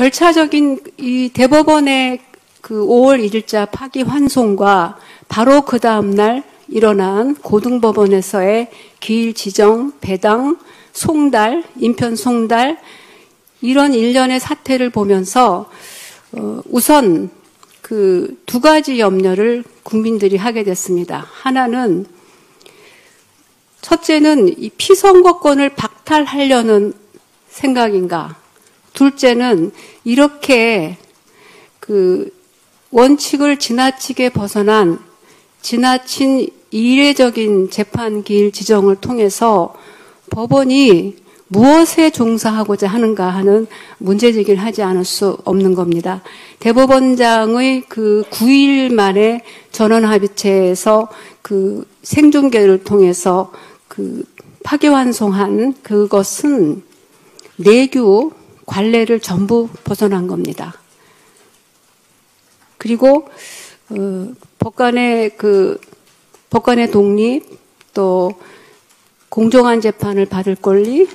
절차적인 이 대법원의 그 5월 1일자 파기환송과 바로 그 다음날 일어난 고등법원에서의 기일 지정, 배당, 송달, 인편 송달 이런 일련의 사태를 보면서 우선 그 두 가지 염려를 국민들이 하게 됐습니다. 하나는 첫째는 이 피선거권을 박탈하려는 생각인가? 둘째는 이렇게 그 원칙을 지나치게 벗어난 지나친 이례적인 재판 기일 지정을 통해서 법원이 무엇에 종사하고자 하는가 하는 문제제기를 하지 않을 수 없는 겁니다. 대법원장의 그 9일 만에 전원합의체에서 그 생중계를 통해서 그 파기환송한 그것은 내규 관례를 전부 벗어난 겁니다. 그리고 법관의 독립, 또 공정한 재판을 받을 권리,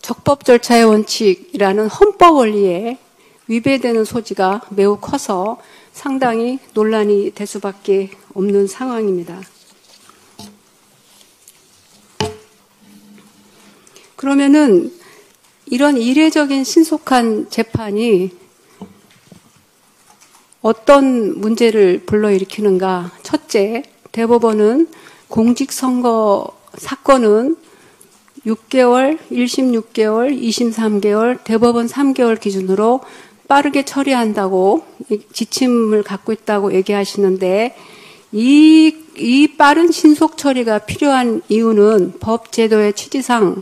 적법 절차의 원칙이라는 헌법 원리에 위배되는 소지가 매우 커서 상당히 논란이 될 수밖에 없는 상황입니다. 그러면은 이런 이례적인 신속한 재판이 어떤 문제를 불러일으키는가? 첫째, 대법원은 공직선거 사건은 6개월, 1심 6개월, 2심 3개월, 대법원 3개월 기준으로 빠르게 처리한다고 지침을 갖고 있다고 얘기하시는데 이 빠른 신속 처리가 필요한 이유는 법 제도의 취지상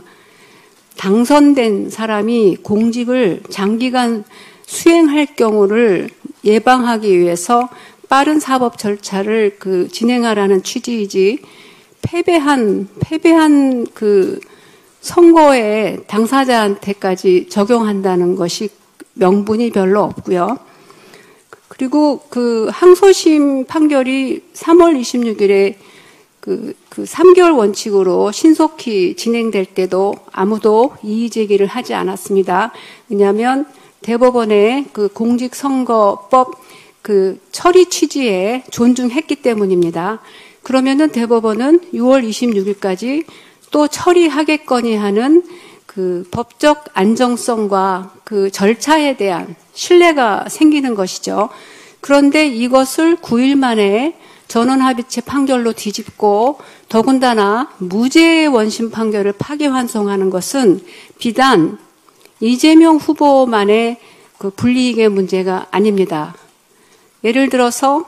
당선된 사람이 공직을 장기간 수행할 경우를 예방하기 위해서 빠른 사법 절차를 진행하라는 취지이지 패배한 그 선거의 당사자한테까지 적용한다는 것이 명분이 별로 없고요. 그리고 그 항소심 판결이 3월 26일에 그 3개월 원칙으로 신속히 진행될 때도 아무도 이의 제기를 하지 않았습니다. 왜냐하면 대법원의 그 공직선거법 그 처리 취지에 존중했기 때문입니다. 그러면은 대법원은 6월 26일까지 또 처리하겠거니 하는 그 법적 안정성과 그 절차에 대한 신뢰가 생기는 것이죠. 그런데 이것을 9일 만에 전원합의체 판결로 뒤집고 더군다나 무죄의 원심 판결을 파기환송하는 것은 비단 이재명 후보만의 그 불이익의 문제가 아닙니다. 예를 들어서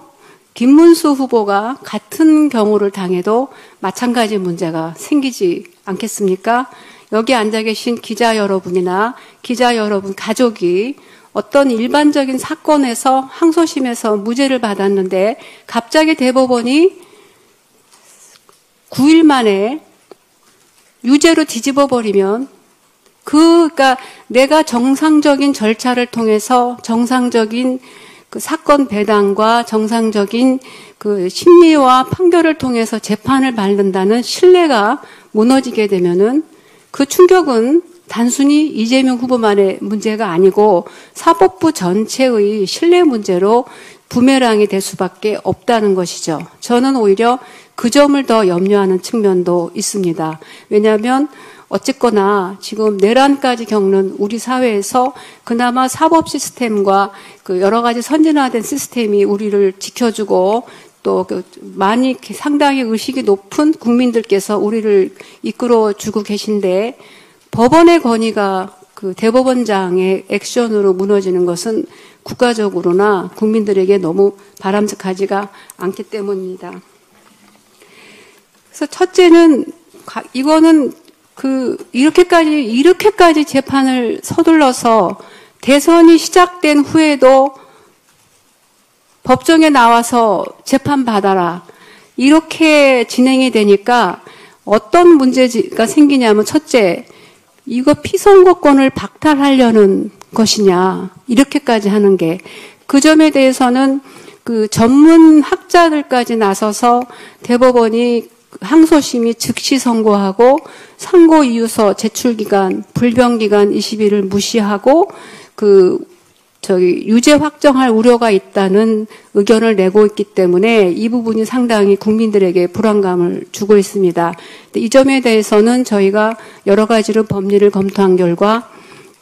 김문수 후보가 같은 경우를 당해도 마찬가지 문제가 생기지 않겠습니까? 여기 앉아 계신 기자 여러분이나 기자 여러분 가족이 어떤 일반적인 사건에서 항소심에서 무죄를 받았는데 갑자기 대법원이 9일 만에 유죄로 뒤집어 버리면 그러니까 내가 정상적인 절차를 통해서 정상적인 그 사건 배당과 정상적인 그 심리와 판결을 통해서 재판을 받는다는 신뢰가 무너지게 되면은 그 충격은 단순히 이재명 후보만의 문제가 아니고 사법부 전체의 신뢰 문제로 부메랑이 될 수밖에 없다는 것이죠. 저는 오히려 그 점을 더 염려하는 측면도 있습니다. 왜냐하면 어쨌거나 지금 내란까지 겪는 우리 사회에서 그나마 사법 시스템과 그 여러 가지 선진화된 시스템이 우리를 지켜주고 또 많이 상당히 의식이 높은 국민들께서 우리를 이끌어주고 계신데 법원의 권위가 그 대법원장의 액션으로 무너지는 것은 국가적으로나 국민들에게 너무 바람직하지가 않기 때문입니다. 그래서 첫째는 이거는 이렇게까지 재판을 서둘러서 대선이 시작된 후에도 법정에 나와서 재판받아라. 이렇게 진행이 되니까 어떤 문제가 생기냐면 첫째, 이거 피선거권을 박탈하려는 것이냐. 이렇게까지 하는 게. 그 점에 대해서는 그 전문 학자들까지 나서서 대법원이 항소심이 즉시 선고하고 상고 이유서 제출 기간, 불변 기간 20일을 무시하고 유죄 확정할 우려가 있다는 의견을 내고 있기 때문에 이 부분이 상당히 국민들에게 불안감을 주고 있습니다. 이 점에 대해서는 저희가 여러 가지로 법리를 검토한 결과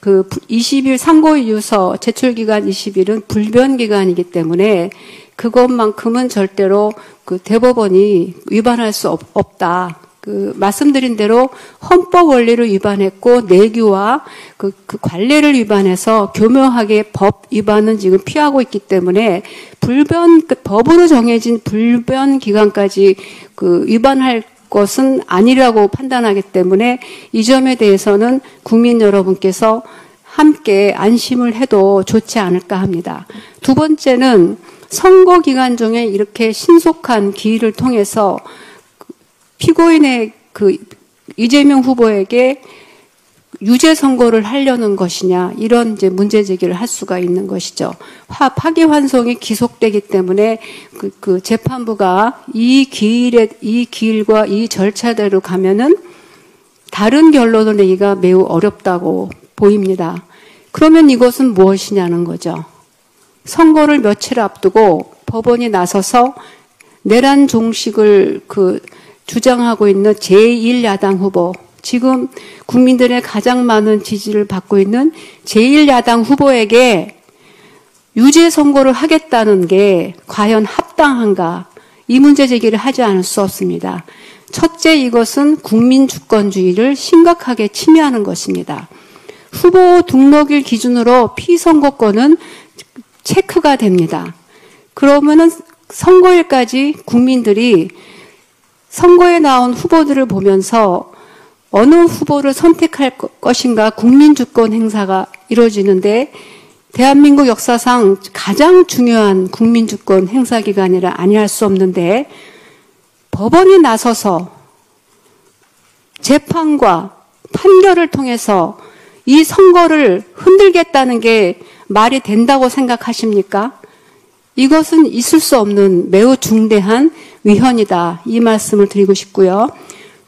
20일 상고 이유서 제출 기간 20일은 불변 기간이기 때문에 그것만큼은 절대로 대법원이 위반할 수 없다. 말씀드린 대로 헌법 원리를 위반했고 내규와 그 관례를 위반해서 교묘하게 법 위반은 지금 피하고 있기 때문에 법으로 정해진 불변 기간까지 위반할 것은 아니라고 판단하기 때문에 이 점에 대해서는 국민 여러분께서 함께 안심을 해도 좋지 않을까 합니다. 두 번째는 선거 기간 중에 이렇게 신속한 기일을 통해서 피고인의 이재명 후보에게 유죄 선고를 하려는 것이냐 이런 이제 문제 제기를 할 수가 있는 것이죠. 파기환송이 기속되기 때문에 재판부가 이 기일과 이 절차대로 가면은 다른 결론을 내기가 매우 어렵다고 보입니다. 그러면 이것은 무엇이냐는 거죠. 선거를 며칠 앞두고 법원이 나서서 내란 종식을 주장하고 있는 제1야당 후보, 지금 국민들의 가장 많은 지지를 받고 있는 제1야당 후보에게 유죄 선고를 하겠다는 게 과연 합당한가? 이 문제 제기를 하지 않을 수 없습니다. 첫째, 이것은 국민 주권주의를 심각하게 침해하는 것입니다. 후보 등록일 기준으로 피선거권은 체크가 됩니다. 그러면은 선거일까지 국민들이 선거에 나온 후보들을 보면서 어느 후보를 선택할 것인가 국민주권 행사가 이루어지는데 대한민국 역사상 가장 중요한 국민주권 행사 기간이라 아니할 수 없는데 법원이 나서서 재판과 판결을 통해서 이 선거를 흔들겠다는 게 말이 된다고 생각하십니까? 이것은 있을 수 없는 매우 중대한 위헌이다. 이 말씀을 드리고 싶고요.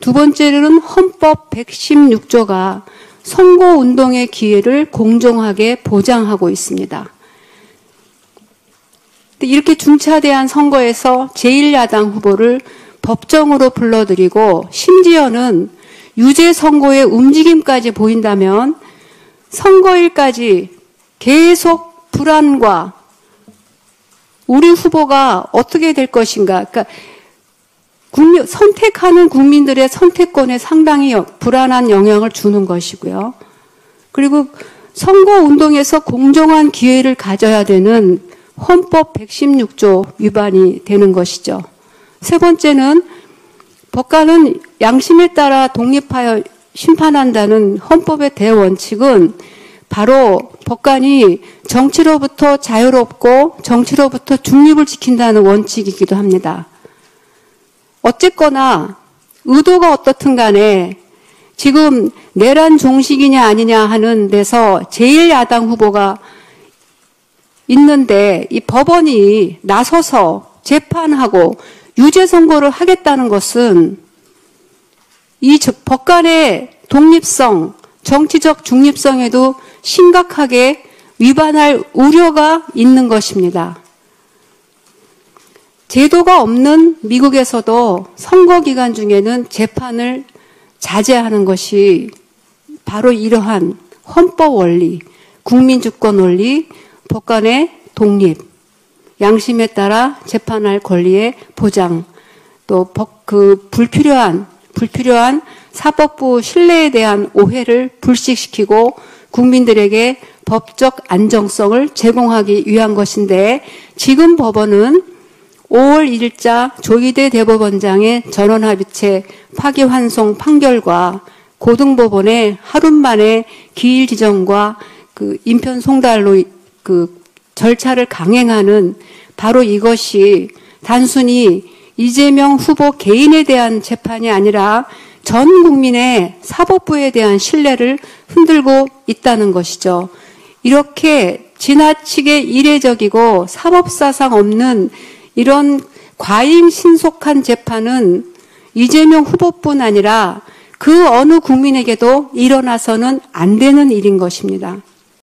두 번째로는 헌법 116조가 선거운동의 기회를 공정하게 보장하고 있습니다. 이렇게 중차대한 선거에서 제1야당 후보를 법정으로 불러들이고 심지어는 유죄 선고의 움직임까지 보인다면 선거일까지 계속 불안과 우리 후보가 어떻게 될 것인가. 그러니까 선택하는 국민들의 선택권에 상당히 불안한 영향을 주는 것이고요. 그리고 선거운동에서 공정한 기회를 가져야 되는 헌법 116조 위반이 되는 것이죠. 세 번째는 법관은 양심에 따라 독립하여 심판한다는 헌법의 대원칙은 바로 법관이 정치로부터 자유롭고 정치로부터 중립을 지킨다는 원칙이기도 합니다. 어쨌거나 의도가 어떻든 간에 지금 내란 종식이냐 아니냐 하는 데서 제1야당 후보가 있는데 이 법원이 나서서 재판하고 유죄 선고를 하겠다는 것은 이 법관의 독립성, 정치적 중립성에도 심각하게 위반할 우려가 있는 것입니다. 제도가 없는 미국에서도 선거 기간 중에는 재판을 자제하는 것이 바로 이러한 헌법 원리, 국민주권 원리, 법관의 독립, 양심에 따라 재판할 권리의 보장, 또 불필요한 사법부 신뢰에 대한 오해를 불식시키고 국민들에게 법적 안정성을 제공하기 위한 것인데 지금 법원은 5월 1일자 조희대 대법원장의 전원합의체 파기환송 판결과 고등법원의 하루 만에 기일 지정과 인편 송달로 절차를 강행하는 바로 이것이 단순히 이재명 후보 개인에 대한 재판이 아니라 전 국민의 사법부에 대한 신뢰를 흔들고 있다는 것이죠. 이렇게 지나치게 이례적이고 사법사상 없는 이런 과잉 신속한 재판은 이재명 후보뿐 아니라 그 어느 국민에게도 일어나서는 안 되는 일인 것입니다.